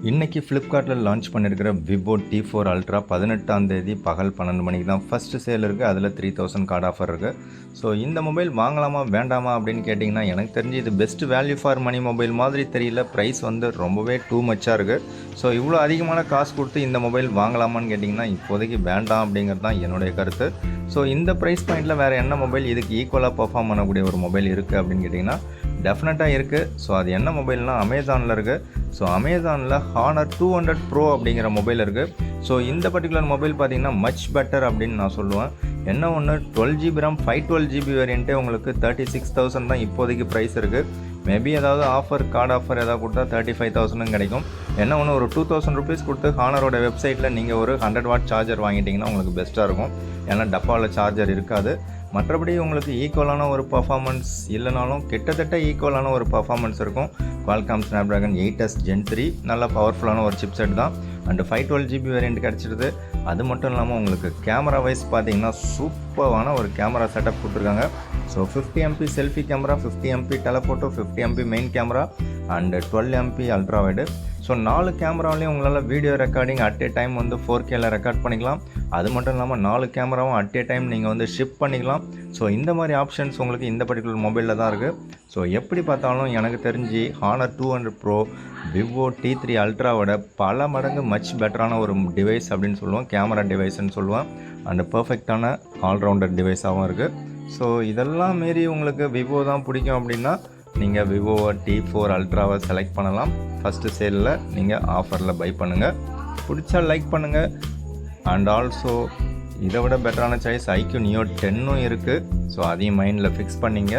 இன்றைக்கி ஃப்ளிப்கார்ட்டில் லான்ச் பண்ணியிருக்கிற விவோ T4 அல்ட்ரா 18ஆம் தேதி பகல் 12 மணிக்கு தான் ஃபஸ்ட்டு சேல் இருக்குது. அதில் 3000 கார்டு ஆஃபர் இருக்குது. ஸோ இந்த மொபைல் வாங்கலாமா வேண்டாமா அப்படின்னு கேட்டிங்கன்னா, எனக்கு தெரிஞ்சு இது best value for money mobile மாதிரி தெரியல. ப்ரைஸ் வந்து ரொம்பவே டூ மச்சாக இருக்குது. ஸோ இவ்வளோ அதிகமான காசு கொடுத்து இந்த மொபைல் வாங்கலாமான்னு கேட்டிங்கன்னா, இப்போதைக்கு வேண்டாம் அப்படிங்கிறது தான் என்னுடைய கருத்து. ஸோ இந்த ப்ரைஸ் பாயிண்ட்டில் வேறு என்ன மொபைல் இதுக்கு ஈக்குவலாக பர்ஃபார்ம் பண்ணக்கூடிய ஒரு மொபைல் இருக்குது அப்படின்னு கேட்டிங்கன்னா டெஃபினட்டாக இருக்குது. ஸோ அது என்ன மொபைல்னால் அமேசானில் இருக்குது. ஸோ அமேசானில் ஹானர் 200 ப்ரோ அப்படிங்கிற மொபைல் இருக்குது. ஸோ இந்த பர்டிகுலர் மொபைல் பார்த்திங்கன்னா மச் பெட்டர் அப்படின்னு நான் சொல்லுவேன். என்ன ஒன்று 12GB RAM 512GB வேரியண்ட்டே உங்களுக்கு 36,000 தான் இப்போதைக்கு ப்ரைஸ் இருக்குது. மேபி ஏதாவது ஆஃபர் கார்டு ஆஃபர் ஏதாவது கொடுத்தா 35,000 கிடைக்கும். என்ன ஒன்று ஒரு 2000 ருபீஸ் கொடுத்து ஹானரோட வெப்சைட்டில் நீங்கள் ஒரு 100 வாட் சார்ஜர் வாங்கிட்டிங்கன்னா உங்களுக்கு பெஸ்ட்டாக இருக்கும். ஏன்னா டப்பாவில் சார்ஜர் இருக்காது. மற்றபடி உங்களுக்கு ஈக்குவலான ஒரு பர்ஃபார்மன்ஸ் இல்லைனாலும் கிட்டத்தட்ட ஈக்குவலான ஒரு பர்ஃபார்மன்ஸ் இருக்கும். Qualcomm Snapdragon 8s Gen 3 நல்ல பவர்ஃபுல்லான ஒரு சிப்செட் தான். அண்டு 512GB வேரியண்ட் கிடச்சிடுது. அது மட்டும் இல்லாமல் உங்களுக்கு கேமரா வைஸ் பார்த்தீங்கன்னா சூப்பரான ஒரு கேமரா செட்டப் கொடுத்துருக்காங்க. So 50MP selfie camera, 50MP telephoto, 50MP main camera and 12MP ultra wide. So 4 கேமராவிலையும் உங்களால் video recording at a time வந்து 4Kல ரெக்கார்ட் பண்ணிக்கலாம். அது மட்டும் இல்லாமல் 4 கேமராவும் அட் ஏ டைம் நீங்கள் வந்து ஷிப் பண்ணிக்கலாம். ஸோ இந்த மாதிரி ஆப்ஷன்ஸ் உங்களுக்கு இந்த பர்டிகுலர் மொபைலில் தான் இருக்குது. ஸோ எப்படி பார்த்தாலும் எனக்கு தெரிஞ்சு ஹானர் 200 ப்ரோ விவோ T3 அல்ட்ராவோட பல மடங்கு மச் பெட்டரான ஒரு டிவைஸ் அப்படின்னு சொல்லுவோம். கேமரா டிவைஸ்ன்னு சொல்லுவேன். அண்டு பர்ஃபெக்டான ஆல்ரவுண்டர் டிவைஸாகவும் இருக்குது. ஸோ இதெல்லாம் மீறி உங்களுக்கு விவோ தான் பிடிக்கும் அப்படின்னா நீங்கள் விவோ T4 அல்ட்ராவை செலக்ட் பண்ணலாம். ஃபஸ்ட்டு சேலில் நீங்கள் ஆஃபரில் பை பண்ணுங்கள். பிடிச்சா லைக் பண்ணுங்கள். அண்ட் ஆல்சோ இதை விட பெட்டரான சாய்ஸ் IQ Neo 10 இருக்குது. ஸோ அதையும் மைண்டில் ஃபிக்ஸ் பண்ணிங்க.